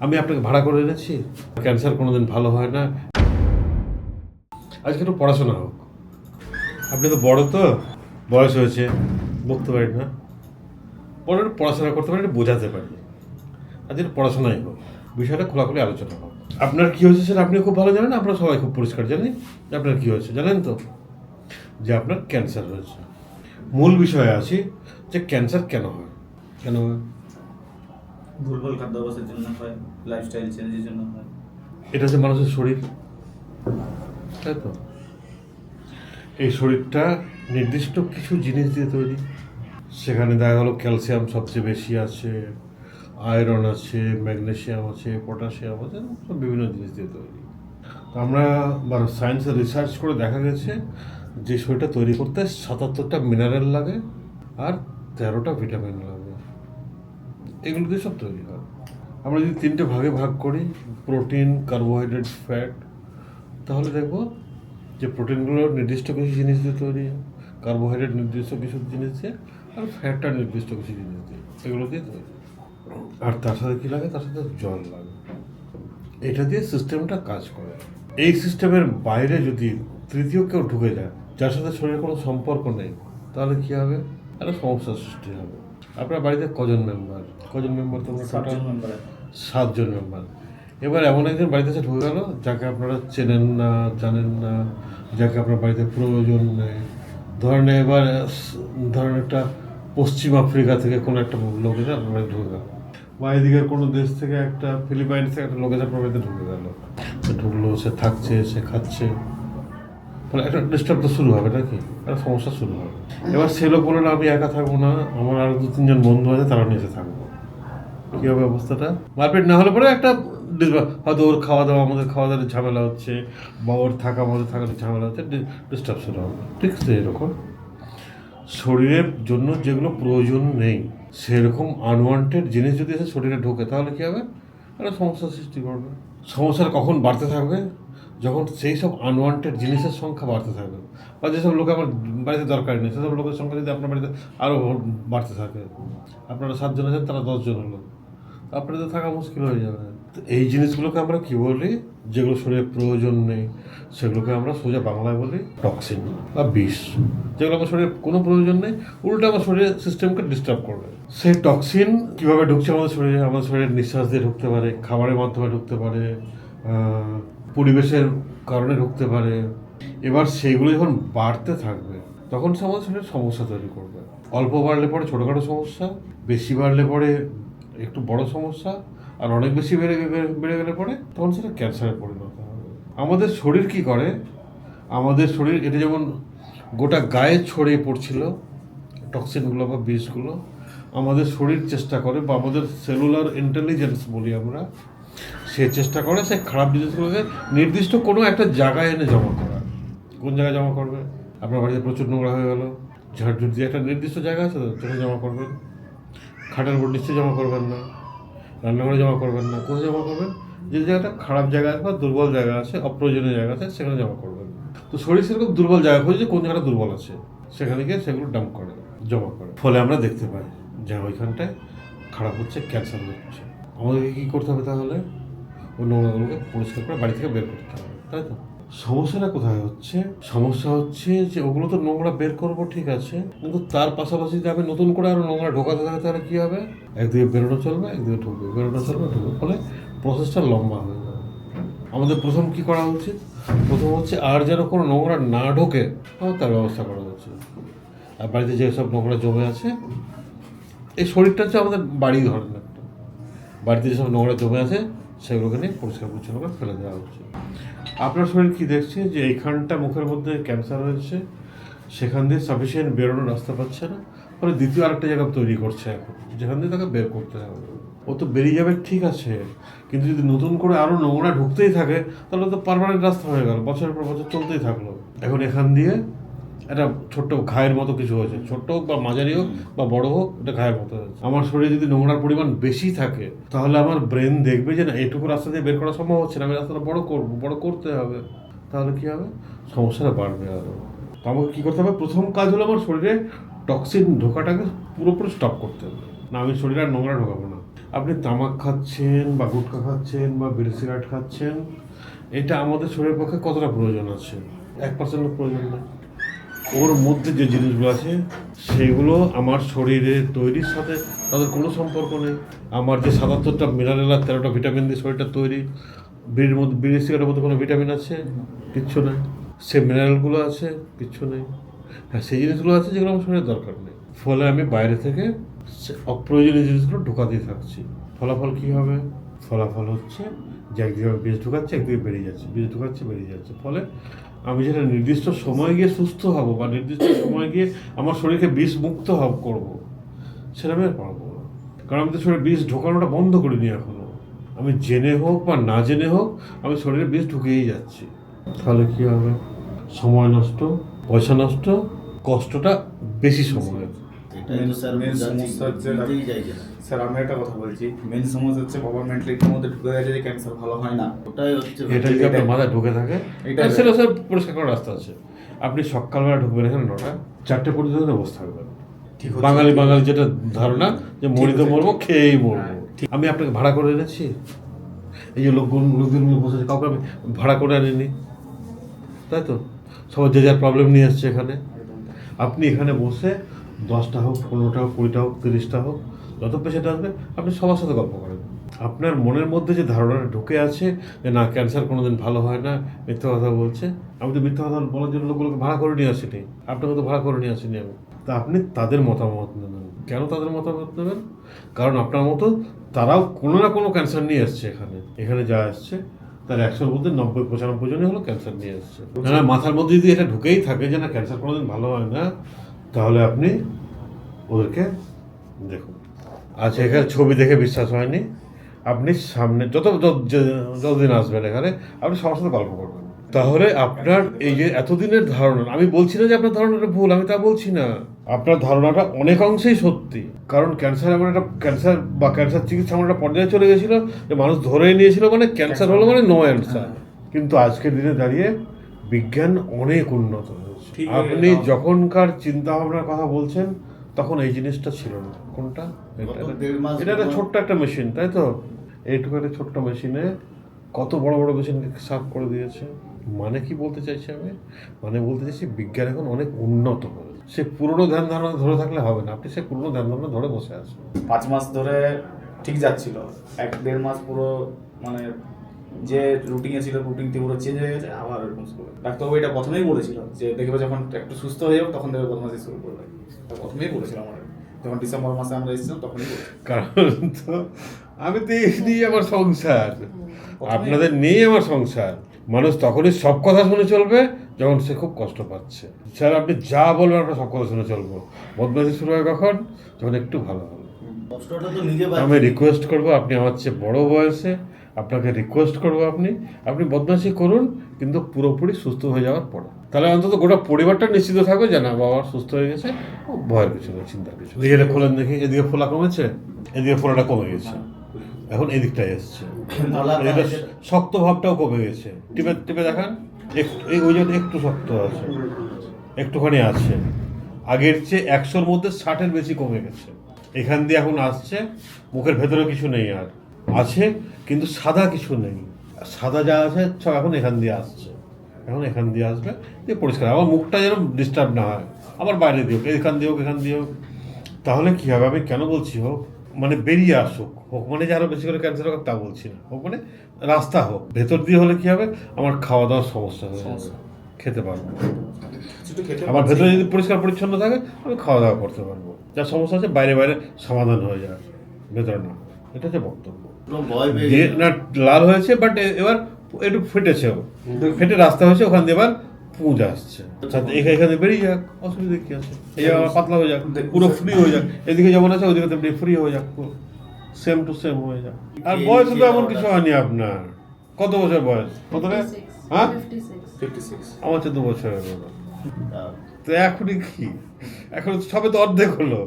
আমি আপনাকে ভাড়া করে এনেছি, ক্যান্সার কোনোদিন ভালো হয় না। আজকে একটু পড়াশোনা হোক। আপনি তো বড়, তো বয়স হয়েছে, বকতে পারি না, বড় একটু পড়াশোনা করতে পারি, একটু বোঝাতে পারি। আজ একটু পড়াশোনাই হোক, বিষয়টা খোলাখুলি আলোচনা হোক। আপনার কী হয়েছে সেটা আপনি খুব ভালো জানেন, আপনারা সবাই খুব পরিষ্কার জানি যে আপনার কী হয়েছে। জানেন তো যে আপনার ক্যান্সার হয়েছে। মূল বিষয়ে আছি যে ক্যান্সার কেন হয়, কেন হয়? ভুলভাল খাদ্যাভ্যাসের জন্য হয়, লাইফস্টাইল চেঞ্জের জন্য হয়। এটা হচ্ছে মানুষের শরীর, তাই তো? এই শরীরটা নির্দিষ্ট কিছু জিনিস দিয়ে তৈরি। সেখানে দেখা গেলো ক্যালসিয়াম সবচেয়ে বেশি আছে, আয়রন আছে, ম্যাগনেসিয়াম আছে, পটাশিয়াম আছে, সব বিভিন্ন জিনিস দিয়ে তৈরি। তো আমরা সায়েন্সে রিসার্চ করে দেখা গেছে যে শরীরটা তৈরি করতে ৭৭টা মিনারেল লাগে আর ১৩টা ভিটামিন লাগে। এগুলো দিয়ে সব তৈরি হয়। আমরা যদি 3টে ভাগে ভাগ করি, প্রোটিন, কার্বোহাইড্রেট, ফ্যাট, তাহলে দেখব যে প্রোটিনগুলো নির্দিষ্ট কিছু জিনিস দিয়ে তৈরি, কার্বোহাইড্রেট নির্দিষ্ট কিছু জিনিস দিয়ে, আর ফ্যাটটা নির্দিষ্ট কিছু জিনিস দিয়ে, এগুলো দিয়ে তৈরি। আর তার সাথে কী লাগে? তার সাথে জল লাগে। এটা দিয়ে সিস্টেমটা কাজ করে। এই সিস্টেমের বাইরে যদি তৃতীয় কেউ ঢুকে যায়, যার সাথে শরীরের কোনো সম্পর্ক নেই, তাহলে কী হবে? একটা সমস্যার সৃষ্টি হবে। আপনার বাড়িতে কজন মেম্বার? তোমরা টোটাল 7জন মেম্বার। এবার এমন একজন বাড়িতে এসে ঢুকে গেল যাকে আপনারা চেনেন না, জানেন না, যাকে আপনার বাড়িতে প্রয়োজন নেই। ধরেন একটা পশ্চিম আফ্রিকা থেকে কোনো একটা লোক এসে আপনার বাড়িতে ঢুকে গেল, বা এদিকের কোনো দেশ থেকে একটা ফিলিপাইন্স থেকে একটা লোক এসে আপনার বাড়িতে ঢুকে গেল। সে ঢুকলো, সে থাকছে, সে খাচ্ছে, ফলে একটা ডিস্টার্ব তো শুরু হবে নাকি, একটা সমস্যা শুরু হবে। এবার সে লোক বলে না আমি একা থাকবো না, আমার আরও 2-3জন বন্ধু আছে, তারা নিয়ে এসে থাকবো। কী হবে অবস্থাটা? মারপিট না হলে পরে একটা হয়তো ওর খাওয়া দাওয়া আমাদের খাওয়া দাওয়ার ঝামেলা হচ্ছে, বা ওর থাকা আমাদের থাকার ঝামেলা হচ্ছে, ডিস্টার্ব শুরু হবে। ঠিক আছে? এরকম শরীরের জন্য যেগুলো প্রয়োজন নেই সেরকম আনওয়ান্টেড জিনিস যদি এসে শরীরে ঢোকে, তাহলে কী হবে? একটা সমস্যার সৃষ্টি করবে। সমস্যাটা কখন বাড়তে থাকবে? যখন সেই সব আনওয়ান্টেড জিনিসের সংখ্যা বাড়তে থাকবে, বা যেসব লোক আমার বাড়িতে দরকার নেই সেসব লোকের সংখ্যা যদি আপনার বাড়িতে আরও বাড়তে থাকে। আপনারা 7জন আছেন, তারা 10জন হলো, আপনাদের থাকা মুশকিল হয়ে যাবে। তো এই জিনিসগুলোকে আমরা কী বলি? যেগুলো শরীরে প্রয়োজন নেই সেগুলোকে আমরা সোজা বাংলায় বলি টক্সিন বা বিষ। যেগুলো আমার শরীরে কোনো প্রয়োজন নেই, উল্টো আমার শরীরের সিস্টেমকে ডিস্টার্ব করবে। সেই টক্সিন কীভাবে ঢুকছে আমাদের শরীরে? আমাদের শরীরের নিঃশ্বাস দিয়ে ঢুকতে পারে, খাবারের মাধ্যমে ঢুকতে পারে, পরিবেশের কারণে ঢুকতে পারে। এবার সেইগুলো যখন বাড়তে থাকবে তখন সে আমাদের শরীরে সমস্যা তৈরি করবে। অল্প বাড়লে পরে ছোটোখাটো সমস্যা, বেশি বাড়লে পরে একটু বড় সমস্যা, আর অনেক বেশি বেড়ে গেলে পরে তখন সেটা ক্যান্সারে পরিণত হবে। আমাদের শরীর কি করে? আমাদের শরীর এটা যেমন গোটা গায়ে ছড়িয়ে পড়ছিল টক্সিনগুলো বা বিষগুলো, আমাদের শরীর চেষ্টা করে, বা আমাদের সেলুলার ইন্টেলিজেন্স বলি আমরা, সে চেষ্টা করে সে খারাপ জিনিসগুলোকে নির্দিষ্ট কোনো একটা জায়গায় এনে জমা করা। কোন জায়গায় জমা করবে? আপনার বাড়িতে প্রচুর নোংরা হয়ে গেল, ঝাড়ঝুট দিয়ে একটা নির্দিষ্ট জায়গা আছে তো, সেখানে জমা করবেন। খাটের উপর নিশ্চয়ই জমা করবেন না, রান্নাঘরে জমা করবেন না। কোথায় জমা করবেন? যে জায়গাটা খারাপ জায়গা আছে বা দুর্বল জায়গা আছে, অপ্রয়োজনীয় জায়গা আছে, সেখানে জমা করবেন। তো শরীর সেরকম দুর্বল জায়গা খোঁজে যে কোন জায়গাটা দুর্বল আছে, সেখানে গিয়ে সেগুলো ডাম্প করে, জমা করে। ফলে আমরা দেখতে পাই যে ওইখানটায় খারাপ হচ্ছে, ক্যান্সার হচ্ছে। আমাদেরকে কী করতে হবে তাহলে? ওই নোংরাগুলোকে পরিষ্কার করে বাড়ি থেকে বের করতে হবে, তাই তো? সমস্যাটা কোথায় হচ্ছে? সমস্যা হচ্ছে যে ওগুলো তো নোংরা বের করবো, ঠিক আছে, কিন্তু তার পাশাপাশি যদি আমি নতুন করে আরও নোংরা ঢোকাতে থাকে তাহলে কী হবে? একদিকে বেরোনো চলবে, একদিকে ঢুকবে, বেরোনো চলবে, ঢুকবে, ফলে প্রসেসটা লম্বা হয়ে যাবে। আমাদের প্রথম কী করা উচিত? প্রথম হচ্ছে আর যেন কোনো নোংরা না ঢোকে তার ব্যবস্থা করা উচিত। আর বাড়িতে যেসব নোংরা জমে আছে, এই শরীরটা হচ্ছে আমাদের বাড়ি, ধরেন একটা বাড়িতে যেসব নোংরা জমে আছে সেগুলোকে নিয়ে পরিষ্কার পরিচ্ছন্ন করে ফেলে দেওয়া উচিত। আপনার শরীর কী দেখছে? যে এইখানটা মুখের মধ্যে ক্যান্সার হয়েছে, সেখান দিয়ে সাফিসিয়েন্ট বেরোনোর রাস্তা পাচ্ছে না, ফলে দ্বিতীয় আরেকটা জায়গা তৈরি করছে এখন, যেখান দিয়ে তাকে বের করতে হবে। ও তো বেরিয়ে যাবে, ঠিক আছে, কিন্তু যদি নতুন করে আরও নোংরা ঢুকতেই থাকে তাহলে তো পার্মানেন্ট রাস্তা হয়ে গেল, বছরের পর বছর চলতেই থাকলো। এখন এখান দিয়ে একটা ছোট্ট ঘায়ের মতো কিছু হয়েছে, ছোট্ট হোক বা মাঝারি হোক বা বড় হোক, এটা ঘায়ের মতো হয়েছে। আমার শরীরে যদি নোংরার পরিমাণ বেশি থাকে তাহলে আমার ব্রেন দেখবে যে না, এটুকু রাস্তা দিয়ে বের করা সম্ভব হচ্ছে না, আমি রাস্তাটা বড় করবো, বড় করতে হবে। তাহলে কী হবে? সমস্যাটা বাড়বে আরও। তো আমাকে কী করতে হবে? প্রথম কাজ হলো আমার শরীরে টক্সিন ঢোকাটাকে পুরোপুরি স্টপ করতে হবে। না, আমি শরীরে আর নোংরা ঢোকাবো না। আপনি তামাক খাচ্ছেন বা গুটখা খাচ্ছেন বা বিড়ি সিগারেট খাচ্ছেন, এটা আমাদের শরীরের পক্ষে কতটা প্রয়োজন আছে? 1% প্রয়োজন নেই। ওর মধ্যে যে জিনিসগুলো আছে সেগুলো আমার শরীরের তৈরির সাথে তাদের কোনো সম্পর্ক নেই। আমার যে 77টা মিনারেল আর 13টা ভিটামিন দিয়ে শরীরটা তৈরি, বিড়ির মধ্যে, বিড়ি সিগারেটের মধ্যে কোনো ভিটামিন আছে? কিচ্ছু নেই। সে মিনারেলগুলো আছে? কিচ্ছু নেই। হ্যাঁ, সেই জিনিসগুলো আছে যেগুলো আমার শরীরের দরকার নেই। ফলে আমি বাইরে থেকে অপ্রয়োজনীয় জিনিসগুলো ঢোকাতেই থাকছি। ফলাফল কী হবে? ফলাফল হচ্ছে যে একদিকে বিষ ঢুকাচ্ছে, একদিকে বেরিয়ে যাচ্ছে, বিষ ঢুকাচ্ছে, বেরিয়ে যাচ্ছে। ফলে আমি যেটা নির্দিষ্ট সময় গিয়ে সুস্থ হব বা নির্দিষ্ট সময় গিয়ে আমার শরীরকে বিষ মুক্ত করবো, সেটা আমি আর পারবো না। কারণ আমি তো শরীরে বিষ ঢোকানোটা বন্ধ করিনি এখনো। আমি জেনে হোক বা না জেনে হোক আমি শরীরে বিষ ঢুকিয়েই যাচ্ছি। তাহলে কী হবে? সময় নষ্ট, পয়সা নষ্ট, কষ্টটা বেশি সময়। মেন সমস্যা হচ্ছে স্যার, আমি একটা কথা বলছি, মেন সমস্যা হচ্ছে বাবার মেন্টালিটির মধ্যে ঢুকে গেছে যে ক্যান্সার ভালো হয় না। ওটাই হচ্ছে এটা যদি আপনার মাথায় ঢুকে থাকে, এটাই সেটা স্যার পরিষ্কার করার রাস্তা আছে। আপনি সকালবেলা ঢুকবেন এখানে 9টা, 4টে পর্যন্ত বসে থাকবেন। ঠিক হচ্ছে। বাঙালি যেটা ধারণা যে মরিতে মরবো, খেয়েই মরবো। আমি আপনাকে ভাড়া করে এনেছি, এই যে লোকজনগুলো বসেছে, কাউকে আমি ভাড়া করে আনিনি, তাই তো? সবাই যে যার প্রবলেম নিয়ে আসছে এখানে। আপনি এখানে বসে 10টা হোক, 15টা হোক, 20টা হোক, 30টা হোক, যত পেশেন্ট আসবে আপনি সবার সাথে গল্প করেন। আপনার মনের মধ্যে যে ধারণাটা ঢুকে আছে যে না, ক্যান্সার কোনোদিন ভালো হয় না, মিথ্যা কথা বলছে, আমি তো মিথ্যা কথা বলার জন্য লোকগুলোকে ভাড়া করে নিয়ে আসিনি, আপনাকে তো ভাড়া করে নিয়ে আসিনি আমি। তা আপনি তাদের মতামত নেবেন। কেন তাদের মতামত নেবেন? কারণ আপনার মতো তারাও কোনো না কোনো ক্যান্সার নিয়ে এসছে এখানে যা আসছে তার 100-র মধ্যে 90-95 জনই হলো ক্যান্সার নিয়ে এসছে। না, মাথার মধ্যে যদি এটা ঢুকেই থাকে যে না, ক্যান্সার কোনোদিন ভালো হয় না, তাহলে আপনি ওদেরকে দেখুন। আচ্ছা, এখানে ছবি দেখে বিশ্বাস হয়নি, আপনি সামনে যতদিন আসবেন এখানে আপনি সবার সাথে গল্প করবেন। তাহলে আপনার এই যে এতদিনের ধারণা, আমি বলছি না যে আপনার ধারণাটা ভুল, আমি তা বলছি না, আপনার ধারণাটা অনেক অংশেই সত্যি। কারণ ক্যান্সার এমন একটা ক্যান্সার চিকিৎসা এমন একটা পর্যায়ে চলে গেছিলো যে মানুষ ধরেই নিয়েছিল মানে ক্যান্সার হলো মানে নো অ্যান্সার। কিন্তু আজকের দিনে দাঁড়িয়ে বিজ্ঞান অনেক উন্নত হয়েছে। আপনি যখনকার চিন্তা ভাবনার কথা বলছেন তখন এই জিনিসটা ছিল না। কোনটা? এটা একটা ছোট্ট একটা মেশিন, তাই তো? এইটুকু একটা ছোট্ট মেশিনে কত বড় বড় মেশিনকে সাফ করে দিয়েছে। মানে কি বলতে চাইছি আমি? মানে বলতে চাইছি বিজ্ঞান এখন অনেক উন্নত হয়েছে। সে পুরনো ধ্যান ধারণা ধরে থাকলে হবে না, আপনি সে পুরনো ধ্যান ধারণা ধরে বসে আছেন। 5 মাস ধরে ঠিক যাচ্ছিল, 1-1.5 মাস পুরো মানে যে রুটিনে ছিল, রুটিনটি পুরো চেঞ্জ হয়ে গেছে, আবার এরকম শুরু। ডাক্তারবাবু এটা প্রথমেই বলেছিল যে দেখবে যখন একটু সুস্থ হয়ে যাবে তখন দেখবে বদমাশি শুরু করবে। এটা প্রথমেই বলেছিল আমার, যখন ডিসেম্বর মাসে আমরা এসেছিলাম তখনই বলেছিল। কারণ তো আমি তো এই নিয়ে আমার সংসার, আপনাদের নিয়েই আমার সংসার। মানুষ তখনই সব কথা শুনে চলবে যখন সে খুব কষ্ট পাচ্ছে। স্যার, আপনি যা বলবেন আমরা সব কথা শুনে চলবো। বদমাশি শুরু হয় কখন? যখন একটু ভালো হলো। কষ্টটা তো নিজে আমি রিকোয়েস্ট করবো, আপনি আমার চেয়ে বড় বয়সে, আপনাকে রিকোয়েস্ট করবো আপনি বদমাশি করুন, কিন্তু পুরোপুরি সুস্থ হয়ে যাওয়ার পরে। তাহলে অন্তত গোটা পরিবারটা নিশ্চিত থাকবে যে না, বাবা সুস্থ হয়ে গেছে, ভয়ের কিছু নেই, চিন্তার কিছু নেই। এটা খোলেন দেখি, এদিকে ফোলা কমেছে, এদিকে ফোলাটা কমে গেছে, এখন এদিকটাই এসছে, এদিকে শক্ত ভাবটাও কমে গেছে। টিপে টিপে দেখান, ওই জন্য একটু শক্ত আছে, একটুখানি আছে, আগের চেয়ে 100-র মধ্যে 60-এর বেশি কমে গেছে। এখান দিয়ে এখন আসছে, মুখের ভেতরে কিছু নেই আর, আছে কিন্তু সাদা কিছু নেই, সাদা যা আছে সব এখন এখান দিয়ে আসছে, এখন এখান দিয়ে আসবে, দিয়ে পরিষ্কার। আমার মুখটা যেন ডিস্টার্ব না হয়, আবার বাইরে দিয়ে হোক, এখান দিয়ে হোক, এখান দিয়ে হোক। তাহলে কী হবে? আমি কেন বলছি হোক মানে বেরিয়ে আসুক, হোক মানে যে আরও বেশি করে ক্যান্সার হোক তা বলছি না, হোক মানে রাস্তা হোক। ভেতর দিয়ে হলে কী হবে? আমার খাওয়া দাওয়ার সমস্যা হয়ে যাবে, খেতে পারবো। আমার ভেতরে যদি পরিষ্কার পরিচ্ছন্ন থাকে আমি খাওয়া দাওয়া করতে পারবো। যা সমস্যা আছে বাইরে বাইরে সমাধান হয়ে যায়, ভেতরে না। এটা হচ্ছে বক্তব্য। না লাল হয়েছে, বাট এবার একটু ফেটেছেও, ফেটে রাস্তা হয়েছে, ওখান দিয়ে এবার পুঁজ আসছে, এখানে বেরিয়ে যাক, অসুবিধা কি আছে? এই আবার পাতলা হয়ে যাক, পুরো ফ্রি হয়ে যাক, এদিকে যেমন আছে ওইদিকে তেমনি ফ্রি হয়ে যাক, সেম টু সেম হয়ে যাক। আর বয়স তো এমন কিছু হয়নি আপনার। কত বছর বয়স? কত রে? হ্যাঁ, 56। আমার 14 বছর হয়ে গেল। তো এখনই কি? এখন সবে তো অর্ধেক হলো।